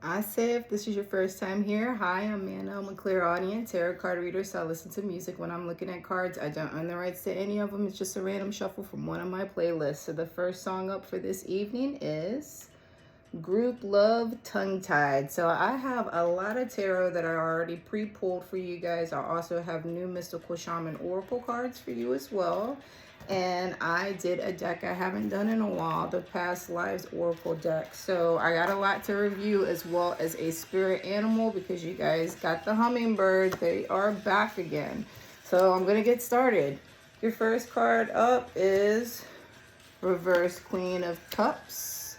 I say if this is your first time here, hi, I'm Mana. I'm a clairaudient tarot card reader, so I listen to music when I'm looking at cards. I don't own the rights to any of them. It's just a random shuffle from one of my playlists. So the first song up for this evening is Group Love Tongue Tied. So I have a lot of tarot that I already pre-pulled for you guys. I also have new Mystical Shaman Oracle cards for you as well. And I did a deck I haven't done in a while, the Past Lives Oracle deck. So I got a lot to review, as well as a spirit animal, because you guys got the hummingbird. They are back again. So I'm going to get started. Your first card up is Reverse Queen of Cups.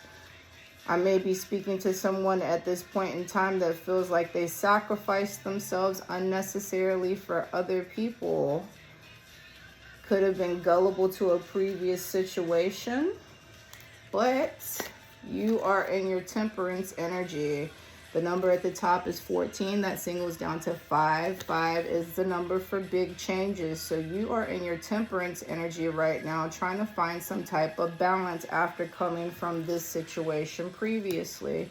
I may be speaking to someone at this point in time that feels like they sacrificed themselves unnecessarily for other people. Could have been gullible to a previous situation, but you are in your temperance energy. The number at the top is 14. That singles down to 5. 5 is the number for big changes. So you are in your temperance energy right now, trying to find some type of balance after coming from this situation previously.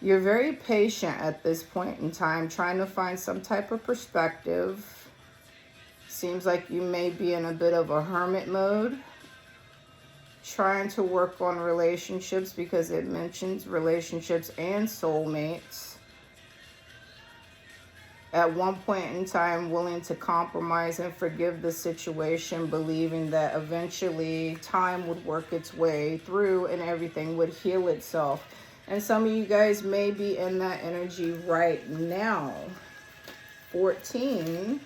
You're very patient at this point in time, trying to find some type of perspective. Seems like you may be in a bit of a hermit mode, trying to work on relationships, because it mentions relationships and soulmates. At one point in time, willing to compromise and forgive the situation, believing that eventually time would work its way through and everything would heal itself. And some of you guys may be in that energy right now. 14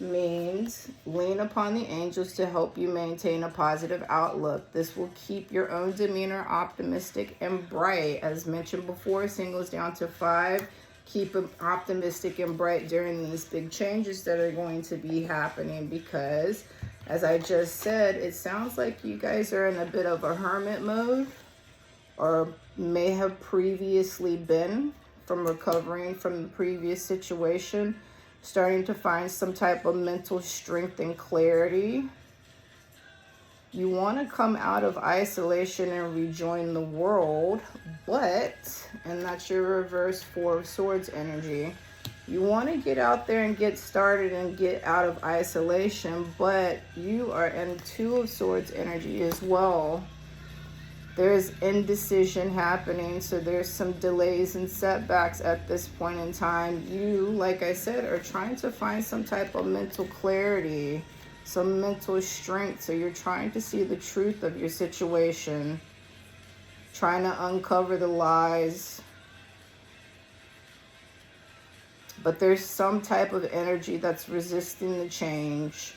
means lean upon the angels to help you maintain a positive outlook. This will keep your own demeanor optimistic and bright. As mentioned before, singles down to 5. Keep them optimistic and bright during these big changes that are going to be happening, because, as I just said, it sounds like you guys are in a bit of a hermit mode, or may have previously been, from recovering from the previous situation, starting to find some type of mental strength and clarity. You want to come out of isolation and rejoin the world, but, and that's your reverse 4 of Swords energy, you want to get out there and get started and get out of isolation, but you are in 2 of Swords energy as well. There's indecision happening, so there's some delays and setbacks at this point in time. You, like I said, are trying to find some type of mental clarity, some mental strength. So you're trying to see the truth of your situation, trying to uncover the lies. But there's some type of energy that's resisting the change.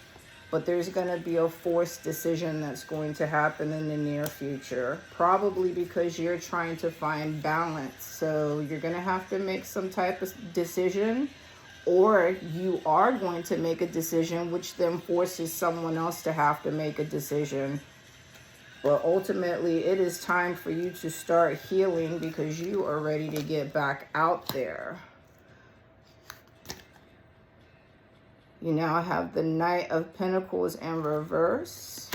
But there's going to be a forced decision that's going to happen in the near future, probably because you're trying to find balance. So you're going to have to make some type of decision, or you are going to make a decision, which then forces someone else to have to make a decision. But ultimately, it is time for you to start healing, because you are ready to get back out there. You now have the Knight of Pentacles in reverse.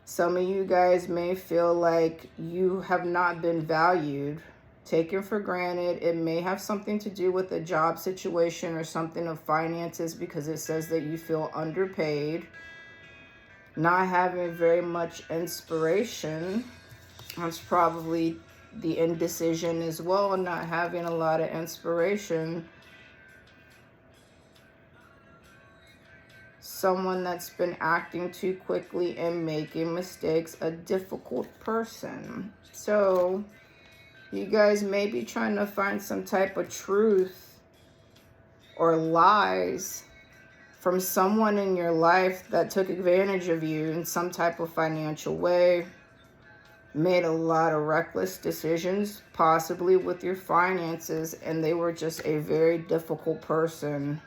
Some of you guys may feel like you have not been valued, taken for granted. It may have something to do with a job situation or something of finances, because it says that you feel underpaid. Not having very much inspiration. That's probably the indecision as well, not having a lot of inspiration. Someone that's been acting too quickly and making mistakes, a difficult person. So you guys may be trying to find some type of truth or lies from someone in your life that took advantage of you in some type of financial way, made a lot of reckless decisions, possibly with your finances, and they were just a very difficult person.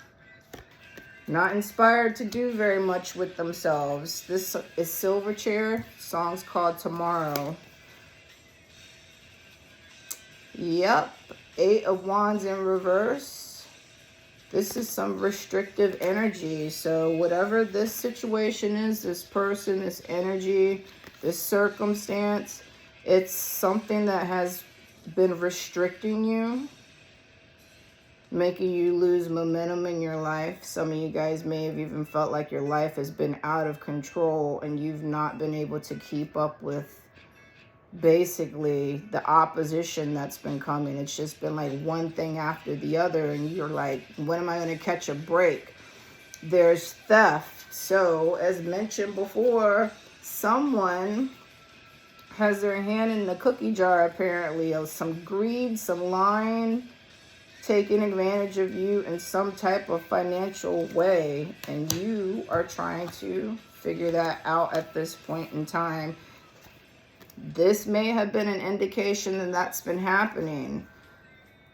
Not inspired to do very much with themselves. This is Silverchair. Song's called Tomorrow. Yep. 8 of Wands in reverse. This is some restrictive energy. So whatever this situation is, this person, this energy, this circumstance, It's something that has been restricting you, making you lose momentum in your life. Some of you guys may have even felt like your life has been out of control and you've not been able to keep up with basically the opposition that's been coming. It's just been like one thing after the other, and you're like, when am I going to catch a break? There's theft. So, as mentioned before, someone has their hand in the cookie jar, apparently, of some greed, some lying, taking advantage of you in some type of financial way, and you are trying to figure that out at this point in time. This may have been an indication that that's been happening.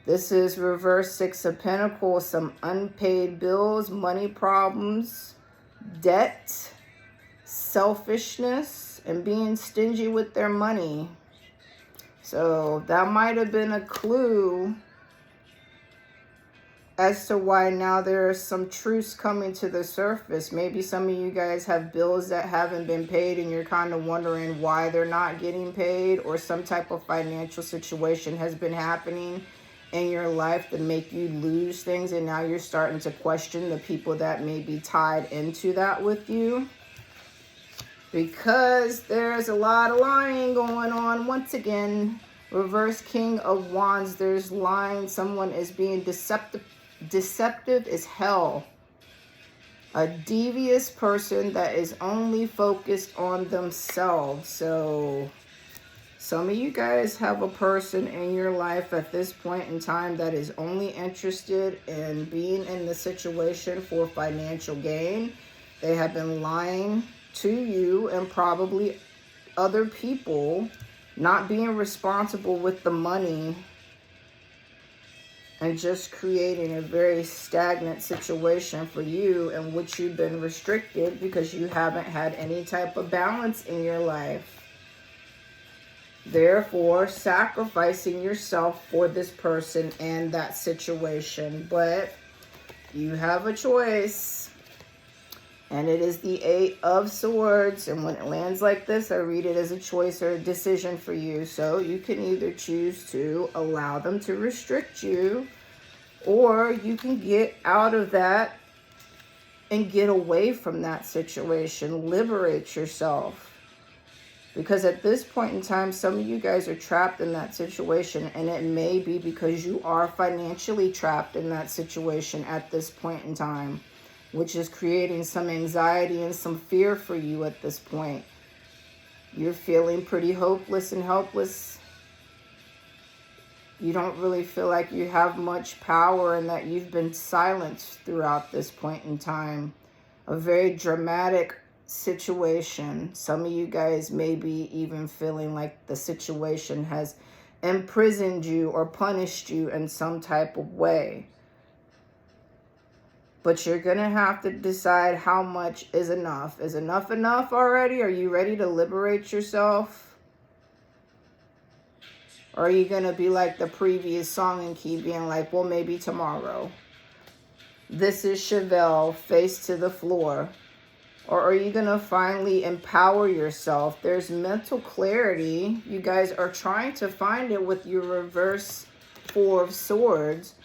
This is reverse Six of Pentacles, some unpaid bills, money problems, debt, selfishness, and being stingy with their money. So that might have been a clue as to why now there's some truths coming to the surface. Maybe some of you guys have bills that haven't been paid and you're kind of wondering why they're not getting paid, or some type of financial situation has been happening in your life that make you lose things, and now you're starting to question the people that may be tied into that with you. Because there's a lot of lying going on. Once again, reverse King of Wands, there's lying. Someone is being deceptive as hell. A devious person that is only focused on themselves. So some of you guys have a person in your life at this point in time that is only interested in being in the situation for financial gain. They have been lying to you and probably other people, not being responsible with the money, and just creating a very stagnant situation for you, in which you've been restricted because you haven't had any type of balance in your life. Therefore, sacrificing yourself for this person and that situation. But you have a choice. And it is the Eight of Swords. And when it lands like this, I read it as a choice or a decision for you. So you can either choose to allow them to restrict you, or you can get out of that and get away from that situation. Liberate yourself. Because at this point in time, some of you guys are trapped in that situation. And it may be because you are financially trapped in that situation at this point in time, which is creating some anxiety and some fear for you at this point. You're feeling pretty hopeless and helpless. You don't really feel like you have much power, and that you've been silenced throughout this point in time. A very dramatic situation. Some of you guys may be even feeling like the situation has imprisoned you or punished you in some type of way. But you're going to have to decide how much is enough. Is enough already? Are you ready to liberate yourself? Or are you going to be like the previous song and keep being like, well, maybe tomorrow? This is Chevelle, Face to the Floor. Or are you going to finally empower yourself? There's mental clarity. You guys are trying to find it with your reverse Four of Swords.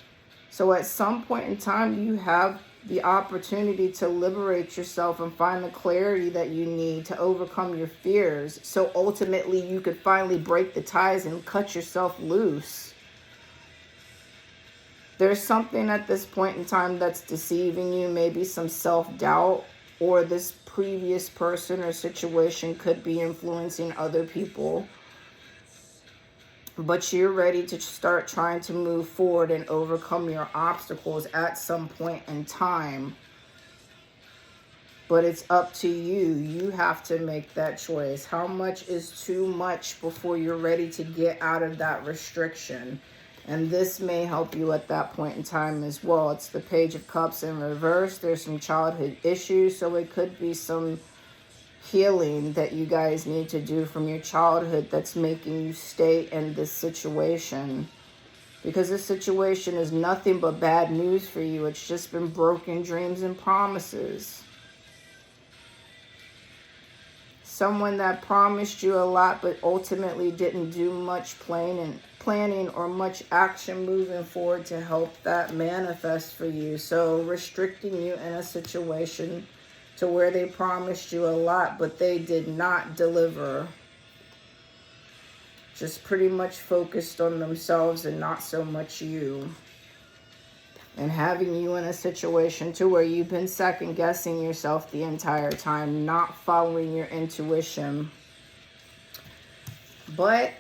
So at some point in time, you have the opportunity to liberate yourself and find the clarity that you need to overcome your fears. So ultimately, you could finally break the ties and cut yourself loose. There's something at this point in time that's deceiving you, maybe some self-doubt, or this previous person or situation could be influencing other people. But you're ready to start trying to move forward and overcome your obstacles at some point in time. But it's up to you. You have to make that choice. How much is too much before you're ready to get out of that restriction? And this may help you at that point in time as well. It's the Page of Cups in reverse. There's some childhood issues, so it could be some healing that you guys need to do from your childhood that's making you stay in this situation. Because this situation is nothing but bad news for you. It's just been broken dreams and promises. someone that promised you a lot but ultimately didn't do much planning or much action moving forward to help that manifest for you. So restricting you in a situation to where they promised you a lot but they did not deliver. Just pretty much focused on themselves and not so much you. And having you in a situation to where you've been second guessing yourself the entire time, not following your intuition. But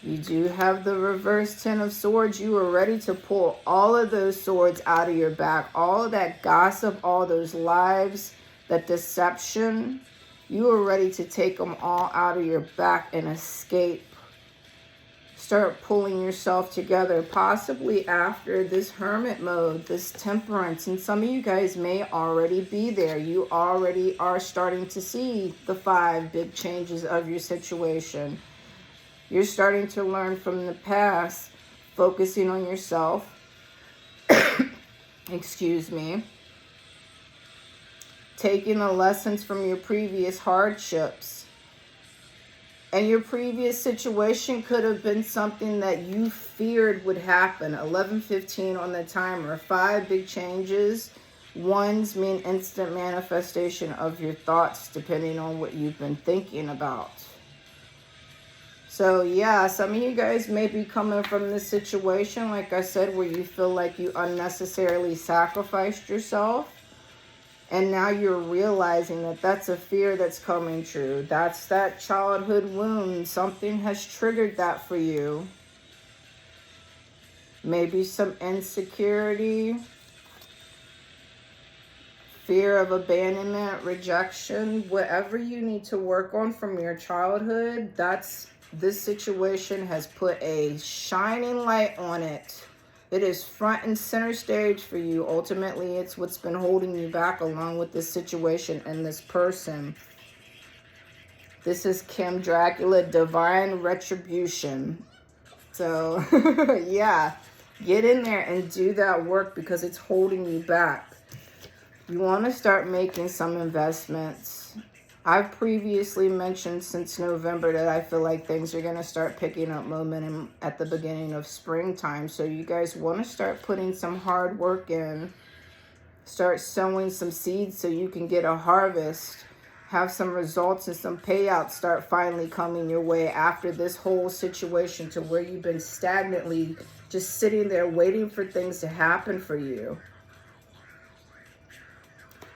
you do have the reverse 10 of swords. You are ready to pull all of those swords out of your back. All of that gossip, all those lies, that deception. You are ready to take them all out of your back and escape. Start pulling yourself together, possibly after this hermit mode, this temperance. And some of you guys may already be there. You already are starting to see the 5 big changes of your situation. You're starting to learn from the past, focusing on yourself. Excuse me. Taking the lessons from your previous hardships. And your previous situation could have been something that you feared would happen. 11:15 on the timer. 5 big changes. Ones mean instant manifestation of your thoughts, depending on what you've been thinking about. So yeah, some of you guys may be coming from this situation, like I said, where you feel like you unnecessarily sacrificed yourself. And now you're realizing that that's a fear that's coming true. That's that childhood wound. Something has triggered that for you. Maybe some insecurity, fear of abandonment, rejection, whatever you need to work on from your childhood. This situation has put a shining light on it. It is front and center stage for you. Ultimately, it's what's been holding you back along with this situation and this person. This is Kim Dracula, Divine Retribution. So, yeah, get in there and do that work because it's holding you back. You want to start making some investments. I've previously mentioned since November that I feel like things are going to start picking up momentum at the beginning of springtime. So you guys want to start putting some hard work in. Start sowing some seeds so you can get a harvest. Have some results and some payouts start finally coming your way after this whole situation to where you've been stagnantly just sitting there waiting for things to happen for you.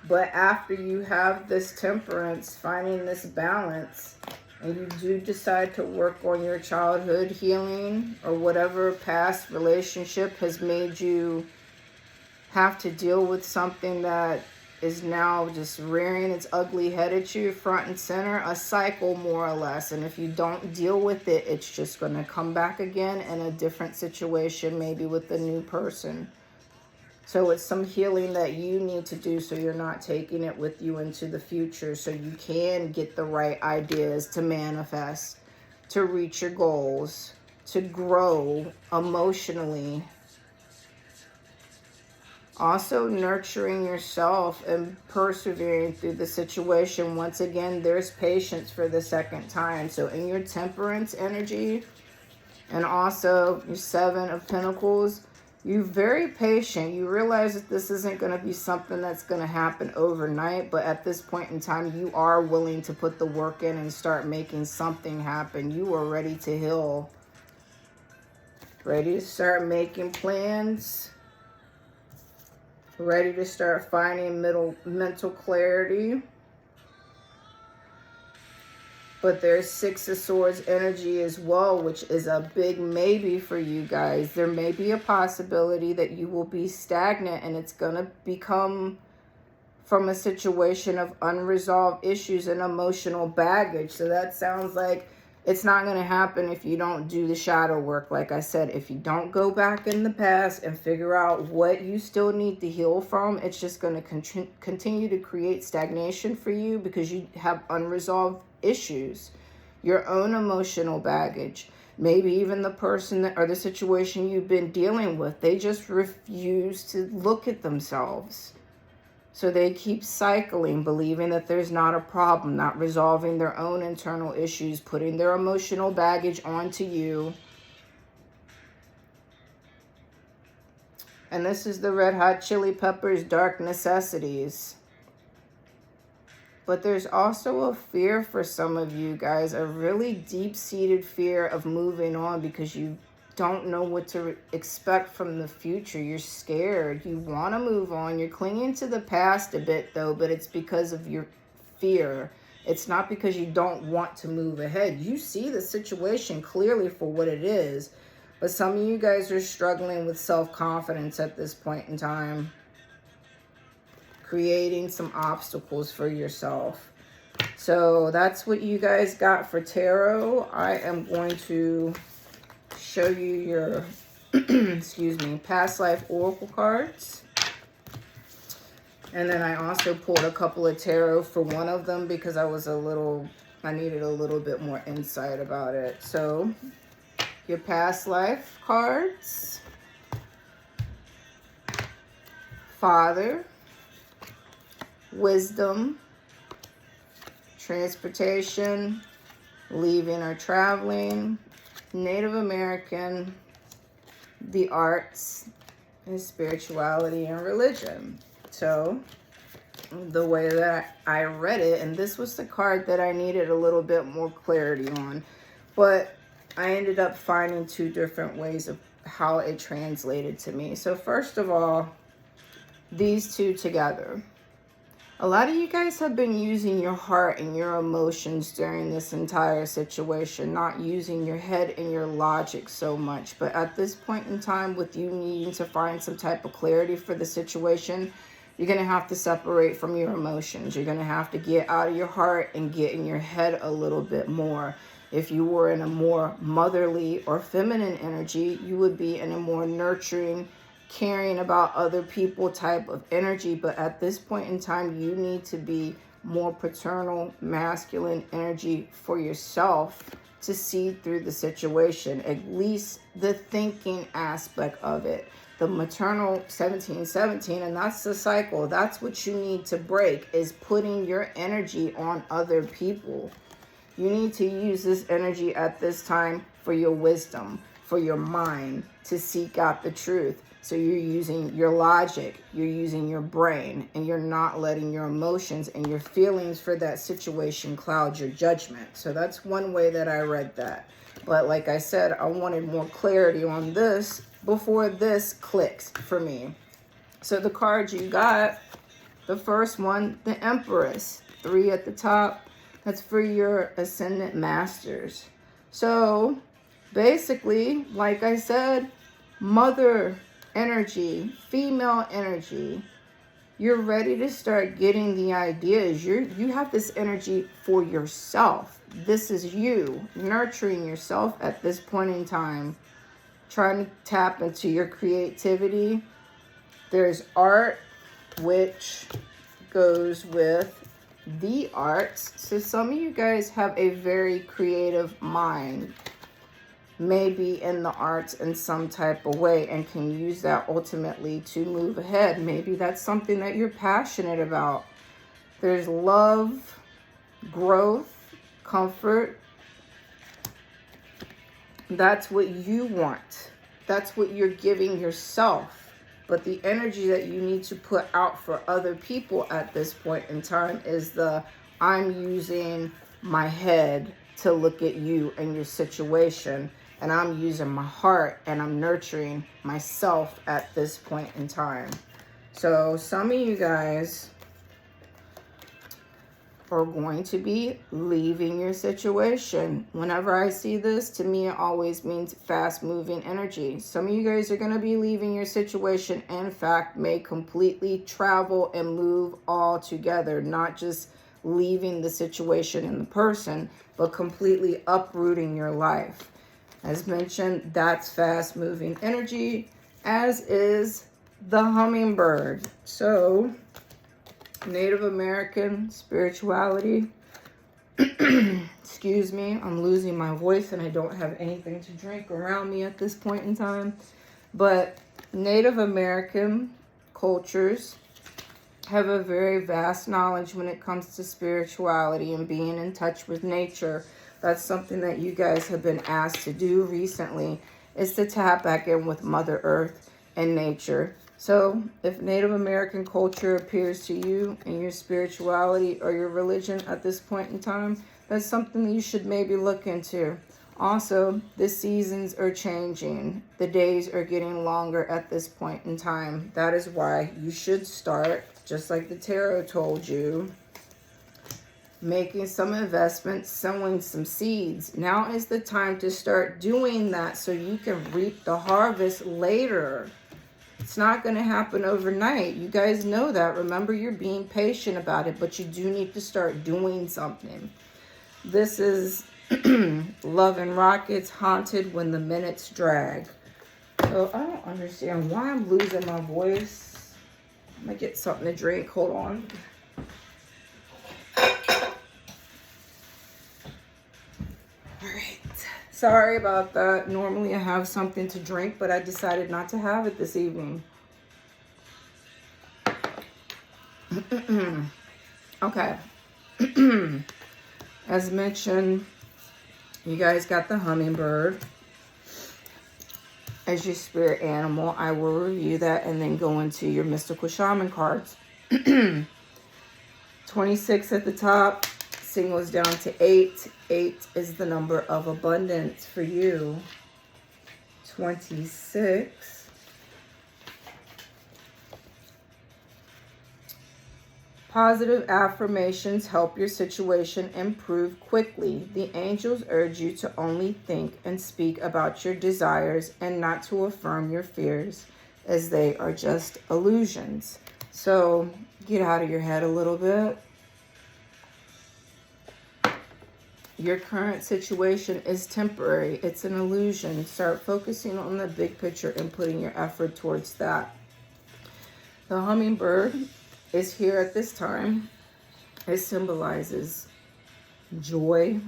But after you have this temperance, finding this balance, and you do decide to work on your childhood healing or whatever past relationship has made you have to deal with something that is now just rearing its ugly head at you front and center, a cycle more or less. And if you don't deal with it, it's just going to come back again in a different situation, maybe with a new person. So it's some healing that you need to do so you're not taking it with you into the future, so you can get the right ideas to manifest, to reach your goals, to grow emotionally. Also nurturing yourself and persevering through the situation. Once again, there's patience for the second time. So in your temperance energy and also your 7 of Pentacles, you're very patient. You realize that this isn't going to be something that's going to happen overnight. But at this point in time, you are willing to put the work in and start making something happen. You are ready to heal. Ready to start making plans. Ready to start finding mental clarity. But there's 6 of Swords energy as well, which is a big maybe for you guys. There may be a possibility that you will be stagnant and it's going to become from a situation of unresolved issues and emotional baggage. So that sounds like it's not going to happen if you don't do the shadow work. Like I said, if you don't go back in the past and figure out what you still need to heal from, it's just going to continue to create stagnation for you because you have unresolved issues, your own emotional baggage, maybe even the person that, or the situation you've been dealing with. They just refuse to look at themselves. So they keep cycling, believing that there's not a problem, not resolving their own internal issues, putting their emotional baggage onto you. And this is the Red Hot Chili Peppers' Dark Necessities. But there's also a fear for some of you guys, a really deep-seated fear of moving on because you don't know what to expect from the future. You're scared. You want to move on. You're clinging to the past a bit, though, but it's because of your fear. It's not because you don't want to move ahead. You see the situation clearly for what it is, but some of you guys are struggling with self-confidence at this point in time, creating some obstacles for yourself. So that's what you guys got for tarot. I am going to show you your excuse me, past life oracle cards. And then I also pulled a couple of tarot for one of them because I needed a little bit more insight about it. So your past life cards. Father, wisdom, transportation, leaving or traveling, Native American, the arts, and spirituality and religion. So the way that I read it, and this was the card that I needed a little bit more clarity on, but I ended up finding two different ways of how it translated to me. So first of all, these two together. A lot of you guys have been using your heart and your emotions during this entire situation, not using your head and your logic so much. But at this point in time, with you needing to find some type of clarity for the situation, you're going to have to separate from your emotions. You're going to have to get out of your heart and get in your head a little bit more. If you were in a more motherly or feminine energy, you would be in a more nurturing, caring about other people type of energy. But at this point in time, you need to be more paternal, masculine energy for yourself to see through the situation, at least the thinking aspect of it. The maternal 1717, and that's the cycle. That's what you need to break, is putting your energy on other people. You need to use this energy at this time for your wisdom, for your mind, to seek out the truth. So you're using your logic, you're using your brain, and you're not letting your emotions and your feelings for that situation cloud your judgment. So that's one way that I read that. But like I said, I wanted more clarity on this before this clicks for me. So the cards you got, the first one, the Empress, 3 at the top. That's for your Ascendant Masters. So basically, like I said, mother energy, female energy. You're ready to start getting the ideas. You have this energy for yourself. This is you nurturing yourself at this point in time, trying to tap into your creativity. There's art, which goes with the arts. So some of you guys have a very creative mind, maybe in the arts in some type of way, and can use that ultimately to move ahead. Maybe that's something that you're passionate about. There's love, growth, comfort. That's what you want. That's what you're giving yourself. But the energy that you need to put out for other people at this point in time is I'm using my head to look at you and your situation, and I'm using my heart and I'm nurturing myself at this point in time. So some of you guys are going to be leaving your situation. Whenever I see this, to me, it always means fast moving energy. Some of you guys are going to be leaving your situation. In fact, may completely travel and move all together, not just leaving the situation and the person, but completely uprooting your life. As mentioned, that's fast moving energy, as is the hummingbird. So Native American spirituality. Excuse me, I'm losing my voice and I don't have anything to drink around me at this point in time. But Native American cultures have a very vast knowledge when it comes to spirituality and being in touch with nature. That's something that you guys have been asked to do recently, is to tap back in with Mother Earth and nature. So if Native American culture appears to you in your spirituality or your religion at this point in time, that's something that you should maybe look into. Also, the seasons are changing. The days are getting longer at this point in time. That is why you should start, just like the tarot told you, making some investments, sowing some seeds. Now is the time to start doing that so you can reap the harvest later. It's not going to happen overnight. You guys know that. Remember, you're being patient about it, but you do need to start doing something. This is Love and Rockets, Haunted When the Minutes Drag. So I don't understand why I'm losing my voice. I'm going to get something to drink. Hold on. Alright, sorry about that. Normally I have something to drink, but I decided not to have it this evening. Okay. As mentioned, you guys got the hummingbird as your spirit animal. I will review that and then go into your mystical shaman cards. 26 at the top. Singles down to 8. 8 is the number of abundance for you. 26. Positive affirmations help your situation improve quickly. The angels urge you to only think and speak about your desires and not to affirm your fears, as they are just illusions. So get out of your head a little bit. Your current situation is temporary. It's an illusion. Start focusing on the big picture and putting your effort towards that. The hummingbird is here at this time. It symbolizes joy,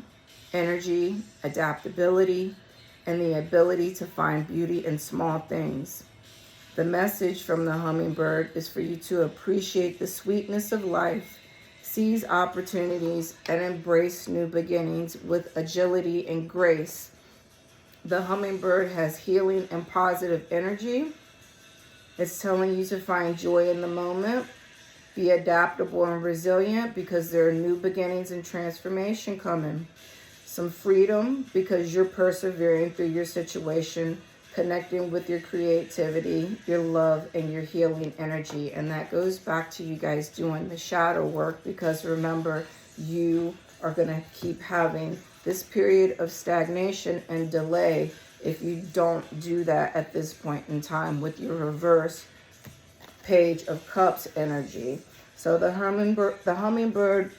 energy, adaptability, and the ability to find beauty in small things. The message from the hummingbird is for you to appreciate the sweetness of life, seize opportunities, and embrace new beginnings with agility and grace. The hummingbird has healing and positive energy. It's telling you to find joy in the moment. Be adaptable and resilient because there are new beginnings and transformation coming. Some freedom because you're persevering through your situation, connecting with your creativity, your love, and your healing energy. And that goes back to you guys doing the shadow work, because remember, you are going to keep having this period of stagnation and delay if you don't do that at this point in time with your reverse Page of Cups energy. So the hummingbird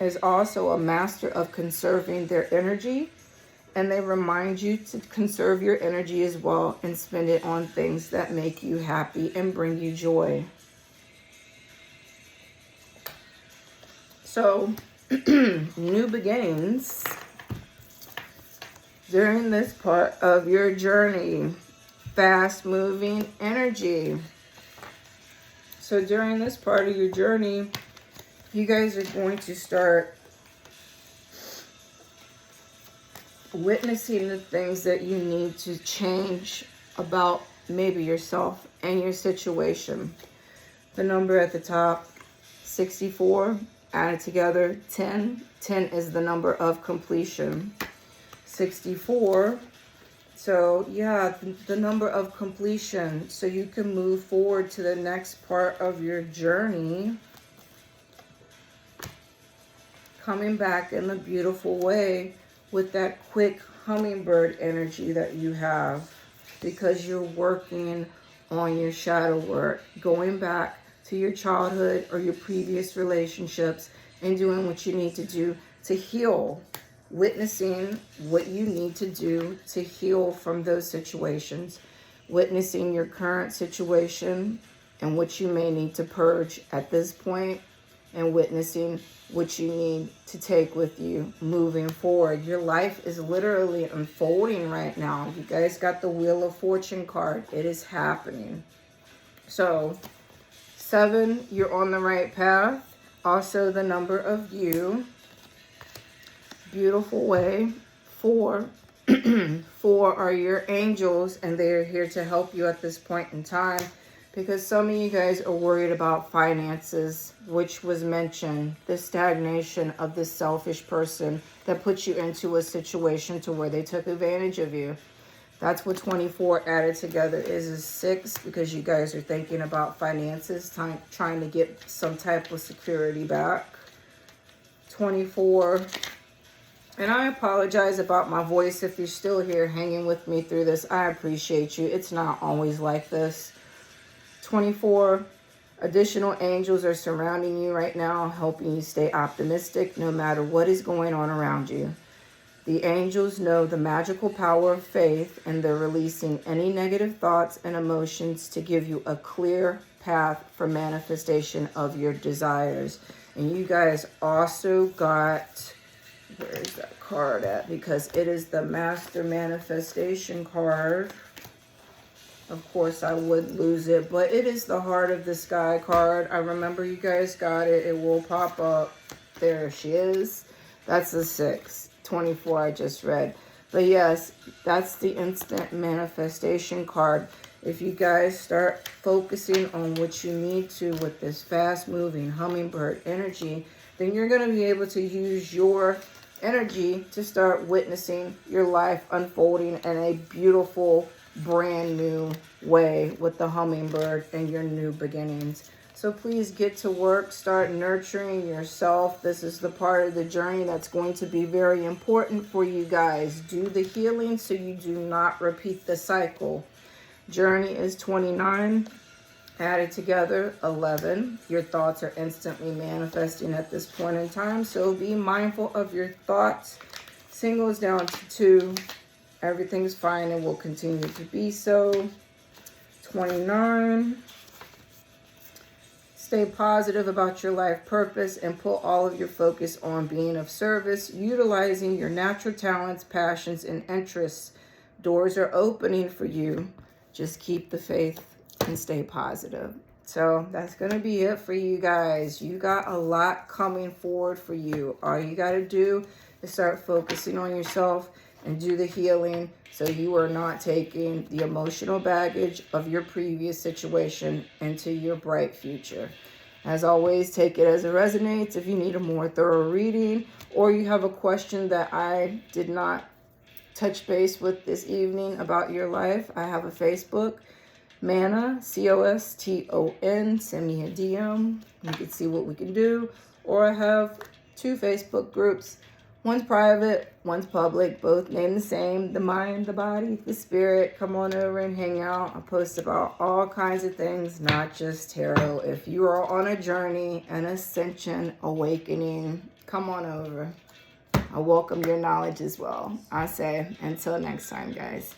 is also a master of conserving their energy, and they remind you to conserve your energy as well and spend it on things that make you happy and bring you joy. So new beginnings during this part of your journey. Fast moving energy. So during this part of your journey, you guys are going to start witnessing the things that you need to change about maybe yourself and your situation. The number at the top, 64, added together, 10. 10 is the number of completion. 64. So yeah, the number of completion, so you can move forward to the next part of your journey, coming back in a beautiful way with that quick hummingbird energy that you have, because you're working on your shadow work, going back to your childhood or your previous relationships and doing what you need to do to heal. Witnessing what you need to do to heal from those situations, witnessing your current situation and what you may need to purge at this point, and witnessing what you need to take with you moving forward. Your life is literally unfolding right now. You guys got the Wheel of Fortune card. It is happening. So 7, you're on the right path. Also the number of you. Beautiful way. 4. 4 are your angels, and they are here to help you at this point in time, because some of you guys are worried about finances, which was mentioned, the stagnation of this selfish person that put you into a situation to where they took advantage of you. That's what 24 added together is 6, because you guys are thinking about finances, trying to get some type of security back. 24. And I apologize about my voice if you're still here hanging with me through this. I appreciate you. It's not always like this. 24, additional angels are surrounding you right now, helping you stay optimistic no matter what is going on around you. The angels know the magical power of faith, and they're releasing any negative thoughts and emotions to give you a clear path for manifestation of your desires. And you guys also got, where is that card at? Because it is the Master Manifestation card. Of course, I would lose it, but it is the Heart of the Sky card. I remember you guys got it. It will pop up. There she is. That's the 6. 24 I just read. But yes, that's the instant manifestation card. If you guys start focusing on what you need to with this fast-moving hummingbird energy, then you're going to be able to use your energy to start witnessing your life unfolding in a beautiful, brand new way with the hummingbird and your new beginnings. So please get to work, start nurturing yourself. This is the part of the journey that's going to be very important for you guys. Do the healing so you do not repeat the cycle. Journey is 29. Added together, 11. Your thoughts are instantly manifesting at this point in time, so be mindful of your thoughts. Singles down to 2. Everything's fine and will continue to be so. 29. Stay positive about your life purpose and put all of your focus on being of service, utilizing your natural talents, passions, and interests. Doors are opening for you. Just keep the faith and stay positive. So that's going to be it for you guys. You got a lot coming forward for you. All you got to do is start focusing on yourself and do the healing so you are not taking the emotional baggage of your previous situation into your bright future. As always, take it as it resonates. If you need a more thorough reading or you have a question that I did not touch base with this evening about your life, I have a Facebook, Mana, COSTON. Send me a DM. You can see what we can do. Or I have 2 Facebook groups. One's private, one's public, both named the same, the mind, the body, the spirit. Come on over and hang out. I post about all kinds of things, not just tarot. If you are on a journey, an ascension, awakening, come on over. I welcome your knowledge as well. I say, until next time, guys.